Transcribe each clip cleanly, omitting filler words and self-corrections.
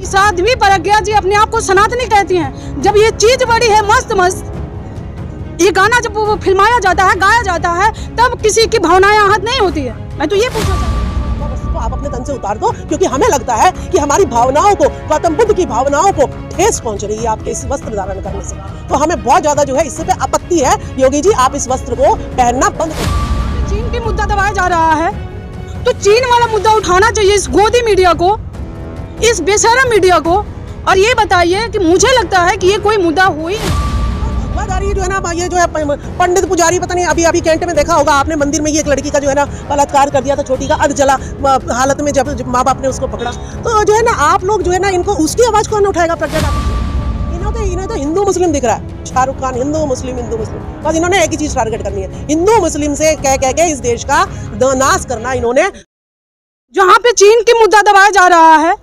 कि साध्वी प्रज्ञा जी अपने आप को सनातनी कहती हैं। जब ये चीज बड़ी है मस्त मस्त, ये गाना जब वो फिल्माया जाता है, गाया जाता है, तब किसी की भावनाएं आहत नहीं होती है। मैं तो ये पूछना चाहती हूँ, आप अपने तन से उतार दो, क्योंकि हमें लगता है कि हमारी भावनाओं को, गौतम बुद्ध की भावनाओं को ठेस पहुंच रही है आपके इस वस्त्र धारण करने से। तो हमें बहुत ज्यादा जो है इससे पे आपत्ति है। योगी जी, आप इस वस्त्र को पहनना बंद करें। चीन की मुद्दा दबाया जा रहा है, तो चीन वाला मुद्दा उठाना चाहिए इस गोदी मीडिया को, इस बेशरम मीडिया को। और ये बताइए कि मुझे लगता है कि ये कोई मुद्दा हुई जो है ना, ये जो है पंडित पुजारी, पता नहीं अभी कैंट में देखा होगा आपने, मंदिर में ये एक लड़की का जो है ना बलात्कार कर दिया था, छोटी का, अर्ध जला हालत में जब माँ बाप ने उसको पकड़ा। तो जो है ना, आप लोग जो है ना, इनको उसकी आवाज कौन उठाएगा? प्रज्ञा ठाकुर। इन्हें तो हिंदू मुस्लिम दिख रहा है। शाहरुख खान हिंदू मुस्लिम, बस इन्होंने एक ही चीज टारगेट करनी है, हिंदू मुस्लिम से कह के इस देश का नाश करना इन्होंने। जहाँ पे चीन की मुद्दा दबाया जा रहा है,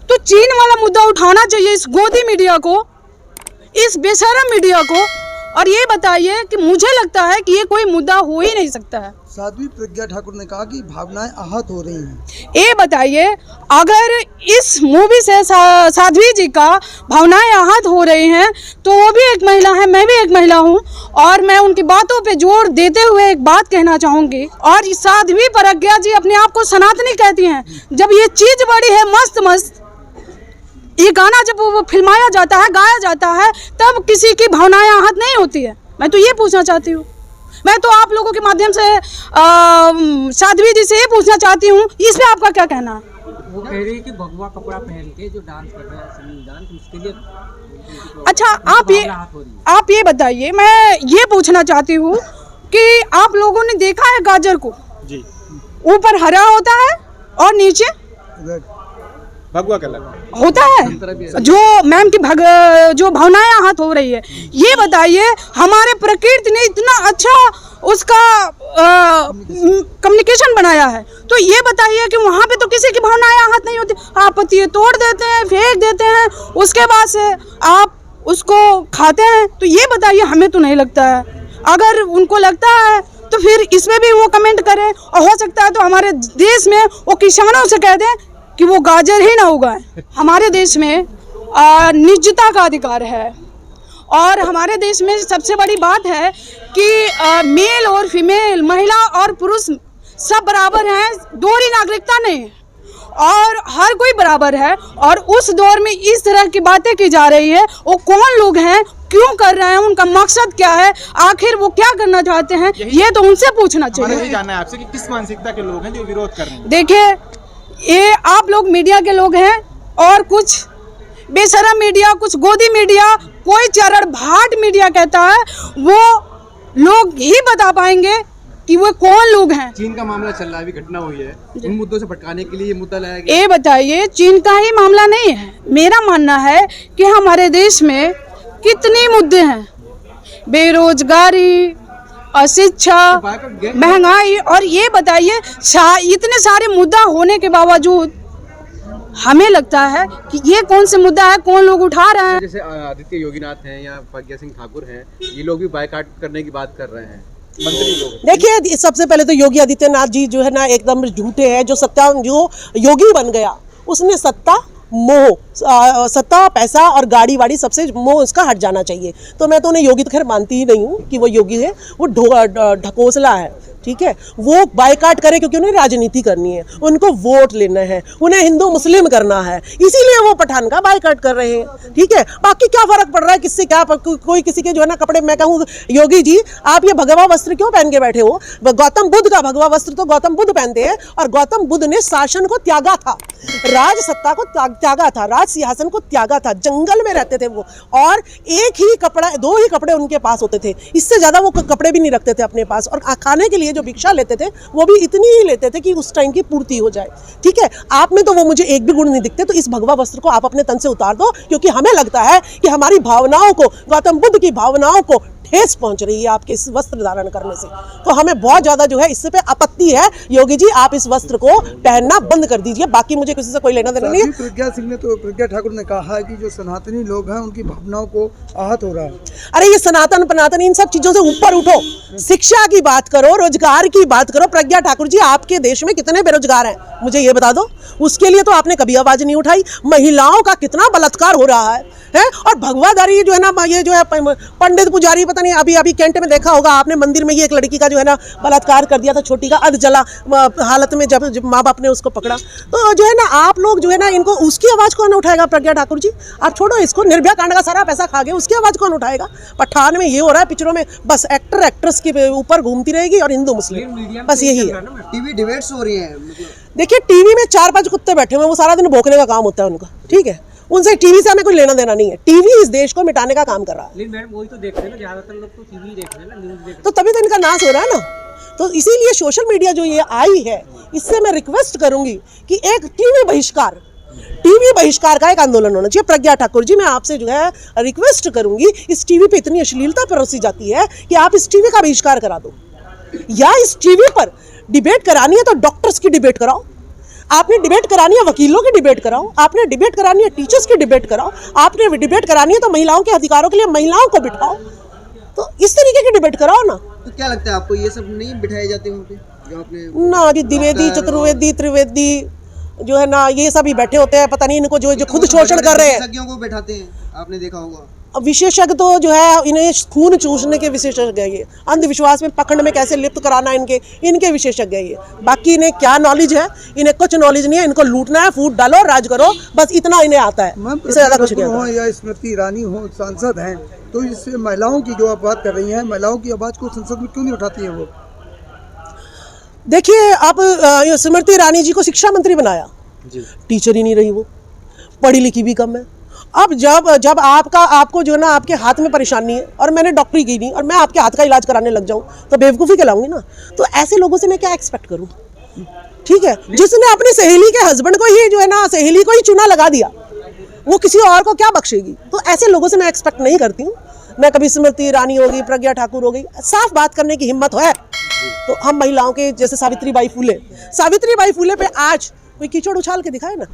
तो चीन वाला मुद्दा उठाना चाहिए इस गोदी मीडिया को, इस बेशरम मीडिया को। और ये बताइए कि मुझे लगता है कि ये कोई मुद्दा हो ही नहीं सकता है। साध्वी प्रज्ञा ठाकुर ने कहा कि भावनाएं आहत हो रही हैं। ये बताइए, अगर इस मूवी से साध्वी जी का भावनाएं आहत हो रही हैं, तो वो भी एक महिला है, मैं भी एक महिला हूँ, और मैं उनकी बातों पे जोर देते हुए एक बात कहना चाहूँगी। और साध्वी प्रज्ञा जी अपने आप को सनातनी कहती हैं। जब ये चीज बड़ी है मस्त मस्त, ये गाना जब वो फिल्माया जाता है, गाया जाता है, तब किसी की भावनाएं आहत नहीं होती है। मैं तो ये पूछना चाहती हूँ। मैं तो आप लोगों के माध्यम से साध्वी जी से ये पूछना चाहती हूँ, इस पे आपका क्या कहना है? वो कह रही है कि भगवा कपड़ा पहन के जो डांस कर रहे हैं संविधान, उसके लिए अच्छा, आप ये बताइए, मैं ये पूछना चाहती हूँ कि आप लोगों ने देखा है गाजर को? जी। ऊपर हरा होता है और नीचे भगवा कलर होता है। जो मैम की जो भावनाएं आहत हो रही है, ये बताइए, हमारे प्रकृति ने इतना अच्छा उसका कम्युनिकेशन बनाया है, तो ये बताइए कि वहाँ पे तो किसी की भावनाएं आहत नहीं होती। आप पत्ती तोड़ देते हैं, फेंक देते हैं, उसके बाद से आप उसको खाते हैं। तो ये बताइए, हमें तो नहीं लगता है। अगर उनको लगता है तो फिर इसमें भी वो कमेंट करें, और हो सकता है तो हमारे देश में वो किसानों से कह दें कि वो गाजर ही ना उगाए। हमारे देश में निजता का अधिकार है, और हमारे देश में सबसे बड़ी बात है कि मेल और फीमेल, महिला और पुरुष सब बराबर हैं, दोहरी नागरिकता नहीं है, और हर कोई बराबर है। और उस दौर में इस तरह की बातें की जा रही है, वो कौन लोग हैं, क्यों कर रहे हैं, उनका मकसद क्या है, आखिर वो क्या करना चाहते हैं, ये तो उनसे पूछना चाहिए। यही जानना है आपसे कि किस मानसिकता के लोग हैं जो विरोध कर रहे हैं। देखिए, ये आप लोग मीडिया के लोग हैं, और कुछ बेशरम मीडिया, कुछ गोदी मीडिया, कोई चरण भाट मीडिया कहता है, वो लोग ही बता पाएंगे कि वो कौन लोग हैं। चीन का मामला चल रहा है, अभी घटना हुई है, उन मुद्दों से भटकाने के लिए ये मुद्दा लाया गया। ये बताइए, चीन का ही मामला नहीं है। मेरा मानना है कि हमारे देश में कितने मुद्दे हैं, बेरोजगारी, अशिक्षा, महंगाई, और ये बताइए इतने सारे मुद्दा होने के बावजूद हमें लगता है कि ये कौन से मुद्दा है, कौन लोग उठा रहे हैं। जैसे आदित्य योगीनाथ हैं या प्रज्ञा सिंह ठाकुर हैं, ये लोग भी बायकॉट करने की बात कर रहे हैं, मंत्री लोग। देखिए, सबसे पहले तो योगी आदित्यनाथ जी जो है ना एकदम झूठे हैं। जो योगी बन गया, उसने सत्ता, पैसा और गाड़ी वाड़ी सबसे मोह उसका हट जाना चाहिए। तो मैं तो उन्हें योगी तो खैर मानती ही नहीं हूँ कि वो योगी है, वो ढकोसला है। ठीक है, वो बायकॉट करे क्योंकि उन्हें राजनीति करनी है, उनको वोट लेना है, उन्हें हिंदू मुस्लिम करना है, इसीलिए वो पठान का बायकॉट कर रहे हैं। ठीक है, बाकी क्या फर्क पड़ रहा है, किससे क्या, कोई किसी के जो है ना कपड़े। मैं कहूँ योगी जी, आप ये भगवा वस्त्र क्यों पहन के बैठे हो? गौतम बुद्ध का भगवा वस्त्र तो गौतम बुद्ध पहनते हैं, और गौतम बुद्ध ने शासन को त्यागा था, राज सत्ता को त्यागा था, राज सिंहासन को त्यागा था, जंगल में रहते थे वो, और एक ही कपड़ा, 2 ही कपड़े उनके पास होते थे, इससे ज्यादा वो कपड़े भी नहीं रखते थे अपने पास, और खाने के लिए जो भिक्षा लेते थे वो भी इतनी ही लेते थे कि उस टाइम की पूर्ति हो जाए। ठीक है, आप में तो वो मुझे एक भी गुण नहीं दिखते। तो इस भगवा वस्त्र को आप अपने तन से उतार दो, क्योंकि हमें लगता है कि हमारी भावनाओं को, गौतम बुद्ध की भावनाओं को ठेस पहुंच रही है आपके इस वस्त्र धारण करने से। तो हमें बहुत ज़्यादा जो है इससे पे आपत्ति है। योगी जी, आप इस वस्त्र को पहनना बंद कर दीजिए, बाकी मुझे किसी से कोई लेना देना नहीं है। प्रज्ञा ठाकुर ने कहा है कि जो सनातनी लोग हैं उनकी भावनाओं को आहत हो रहा है। अरे ये सनातन पनातन इन सब चीजों से ऊपर उठो, शिक्षा की बात करो, रोजगार की बात करो। प्रज्ञा ठाकुर जी, आपके देश में कितने बेरोजगार हैं मुझे ये बता दो। उसके लिए तो आपने कभी आवाज नहीं उठाई। महिलाओं का कितना बलात्कार हो रहा है और भगवादारी जो है ना, ये जो है पंडित पुजारी, पता नहीं अभी कैंट में देखा होगा आपने, मंदिर में ये एक लड़की का जो है ना बलात्कार कर दिया था, छोटी का, अध जला हालत में जब माँ बाप ने उसको पकड़ा। तो जो है ना आप लोग जो है ना इनको, उसकी आवाज कौन उठाएगा? प्रज्ञा ठाकुर जी आप छोड़ो इसको, निर्भया कांड का सारा पैसा खा गए, उसकी आवाज कौन उठाएगा? पठान में ये हो रहा है, पिक्चरों में बस एक्टर एक्ट्रेस के ऊपर घूमती रहेगी और हिंदू मुस्लिम, बस यही है। टीवी डिबेट्स हो रही है। देखिए टीवी में 4-5 कुत्ते बैठे हुए हैं, वो सारा दिन भौंकने का काम होता है उनका, ठीक है, उनसे टीवी से हमें कोई लेना देना नहीं है। टीवी इस देश को मिटाने का काम कर रहा है। लेकिन मैडम वही तो देखते हैं ना, ज्यादातर लोग तो टीवी देख रहे हैं ना, न्यूज़ देख रहे तो तभी तो इनका नाश हो रहा है ना। तो इसीलिए सोशल मीडिया जो ये आई है, इससे मैं रिक्वेस्ट करूंगी कि एक टीवी बहिष्कार का एक आंदोलन होना चाहिए। प्रज्ञा ठाकुर जी, मैं आपसे जो है रिक्वेस्ट करूंगी, इस टीवी पे इतनी अश्लीलता परोसी जाती है कि आप इस टीवी का बहिष्कार करा दो, या इस टीवी पर डिबेट करानी है तो डॉक्टर्स की डिबेट कराओ, आपने डिबेट करानी है वकीलों की डिबेट कराओ, आपने डिबेट करानी है टीचर्स की डिबेट कराओ, आपने डिबेट करानी है तो महिलाओं के अधिकारों के लिए महिलाओं को बिठाओ। तो इस तरीके की डिबेट कराओ ना। तो क्या लगता है आपको, ये सब नहीं बिठाए जाते वहाँ पे जो आपने ना जी, द्विवेदी, चतुर्वेदी, त्रिवेदी जो है ना, ये सब ही बैठे होते हैं, पता नहीं इनको जो खुद शोषण कर रहे हैं। विशेषज्ञों को बैठाते हैं, आपने देखा होगा। अब विशेषज्ञ तो जो है इन्हें खून चूसने के विशेषज्ञ है, ये अंधविश्वास में पकड़ में कैसे लिप्त कराना इनके विशेषज्ञ है ये। बाकी इन्हें क्या नॉलेज है? इन्हें कुछ नॉलेज नहीं है। इनको लूटना है, फूट डालो, राज करो, बस इतना इन्हें आता है, इससे ज्यादा कुछ नहीं आता। या स्मृति ईरानी हो, सांसद हैं, तो इससे महिलाओं की जो आप बात कर रही हैं, महिलाओं की आवाज को संसद में क्यों नहीं उठाती है वो? देखिए आप स्मृति ईरानी जी को शिक्षा मंत्री बनाया, टीचर ही नहीं रही, वो पढ़ी लिखी भी कम है। अब जब आपको जो है ना आपके हाथ में परेशानी है और मैंने डॉक्टरी की नहीं और मैं आपके हाथ का इलाज कराने लग जाऊं तो बेवकूफ़ी कहलाऊंगी ना। तो ऐसे लोगों से मैं क्या एक्सपेक्ट करूं? ठीक है, जिसने अपनी सहेली के हस्बैंड को ही जो है ना, सहेली को ही चुना लगा दिया, वो किसी और को क्या बख्शेगी? तो ऐसे लोगों से मैं एक्सपेक्ट नहीं करती हूँ। मैं कभी स्मृति ईरानी होगी, प्रज्ञा ठाकुर हो गई, साफ बात करने की हिम्मत है तो हम महिलाओं के, जैसे सावित्रीबाई फूले पे आज कोई कीचड़ उछाल के दिखाए ना,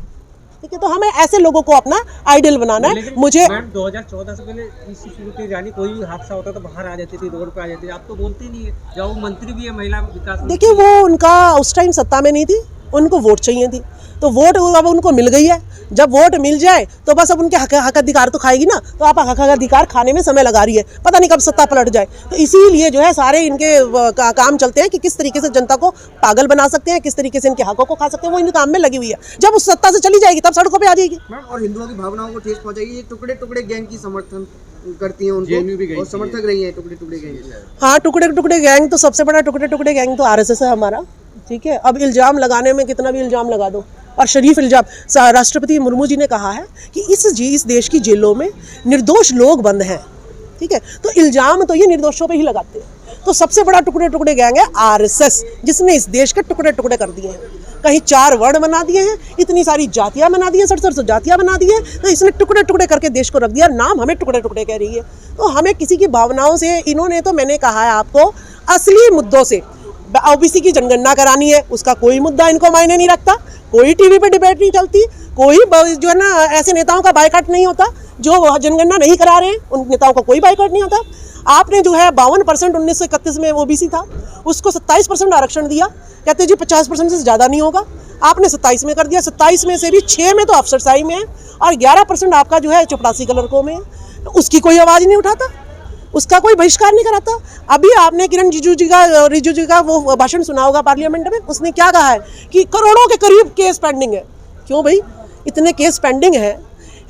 ठीक है। तो हमें ऐसे लोगों को अपना आइडियल बनाना है। मुझे 2014 से पहले स्मृति ईरानी कोई भी हादसा होता तो बाहर आ जाती थी, रोड पे आ जाती थी, आप तो बोलते नहीं है, जब वो मंत्री भी है महिला विकास। देखिए वो उनका उस टाइम सत्ता में नहीं थी, उनको वोट चाहिए थी, तो वोट अब उनको मिल गई है। जब वोट मिल जाए तो बस अब उनके हक अधिकार तो खाएगी ना, तो आप हक अधिकार खाने में समय लगा रही है, पता नहीं कब सत्ता पलट जाए। तो इसीलिए जो है सारे इनके काम चलते हैं कि किस तरीके से जनता को पागल बना सकते हैं, किस तरीके से इनके हकों को खा सकते हैं, वो इन काम में लगी हुई है। जब उस सत्ता से चली जाएगी तब सड़कों पर आ जाएगी। और हिंदुओं की भावनाओं को ठेस पहुंचाएगी। ये टुकड़े टुकड़े गैंग की समर्थन करती हैं उनको, और समर्थक रही है टुकड़े टुकड़े गैंग। हाँ, टुकड़े टुकड़े गैंग तो सबसे बड़ा टुकड़े टुकड़े गैंग तो RSS है हमारा, ठीक है। अब इल्ज़ाम लगाने में कितना भी इल्ज़ाम लगा दो, और शरीफ इल्ज़ाम, राष्ट्रपति मुर्मू जी ने कहा है कि इस देश की जेलों में निर्दोष लोग बंद हैं, ठीक है। तो इल्ज़ाम तो ये निर्दोषों पे ही लगाते हैं। तो सबसे बड़ा टुकड़े टुकड़े गैंग है RSS, जिसने इस देश के टुकड़े टुकड़े कर दिए हैं। कहीं 4 वर्ण बना दिए हैं, इतनी सारी जातियाँ बना दी हैं, 67 जातियाँ बना दी हैं, तो इसने टुकड़े टुकड़े करके देश को रख दिया। नाम हमें टुकड़े टुकड़े कह रही है। तो हमें किसी की भावनाओं से, इन्होंने तो, मैंने कहा है आपको, असली मुद्दों से, OBC की जनगणना करानी है, उसका कोई मुद्दा इनको मायने नहीं रखता, कोई टीवी पे डिबेट नहीं चलती, कोई जो है ना ऐसे नेताओं का बायकॉट नहीं होता जो जनगणना नहीं करा रहे हैं, उन नेताओं का कोई बायकॉट नहीं होता। आपने जो है 52% 1931 में OBC था, उसको 27% आरक्षण दिया, कहते जी 50% से ज़्यादा नहीं होगा, आपने 27 में कर दिया। 27 में से भी 6 में तो अफसरशाही में है और 11% आपका जो है चपरासी कलर में है। तो उसकी कोई आवाज़ नहीं उठाता, उसका कोई बहिष्कार नहीं कराता। अभी आपने किरण रिजिजू का वो भाषण सुना होगा पार्लियामेंट में, उसने क्या कहा है कि करोड़ों के करीब केस पेंडिंग है। क्यों भाई इतने केस पेंडिंग हैं?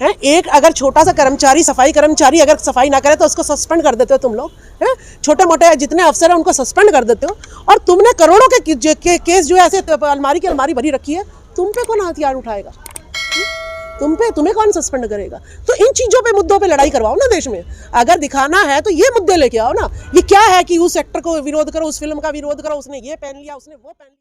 एक अगर छोटा सा कर्मचारी, सफाई कर्मचारी अगर सफाई ना करे तो उसको सस्पेंड कर देते हो तुम लोग, हैं? छोटे मोटे जितने अफसर हैं उनको सस्पेंड कर देते हो, और तुमने करोड़ों के केस जो है ऐसे अलमारी की अलमारी भरी रखी है। तुम पे कौन हथियार उठाएगा? तुम्हें कौन सस्पेंड करेगा? तो इन चीज़ों पे, मुद्दों पे लड़ाई करवाओ ना देश में। अगर दिखाना है तो ये मुद्दे लेके आओ ना। ये क्या है कि उस एक्टर को विरोध करो, उस फिल्म का विरोध करो, उसने ये पहन लिया, उसने वो पहन लिया।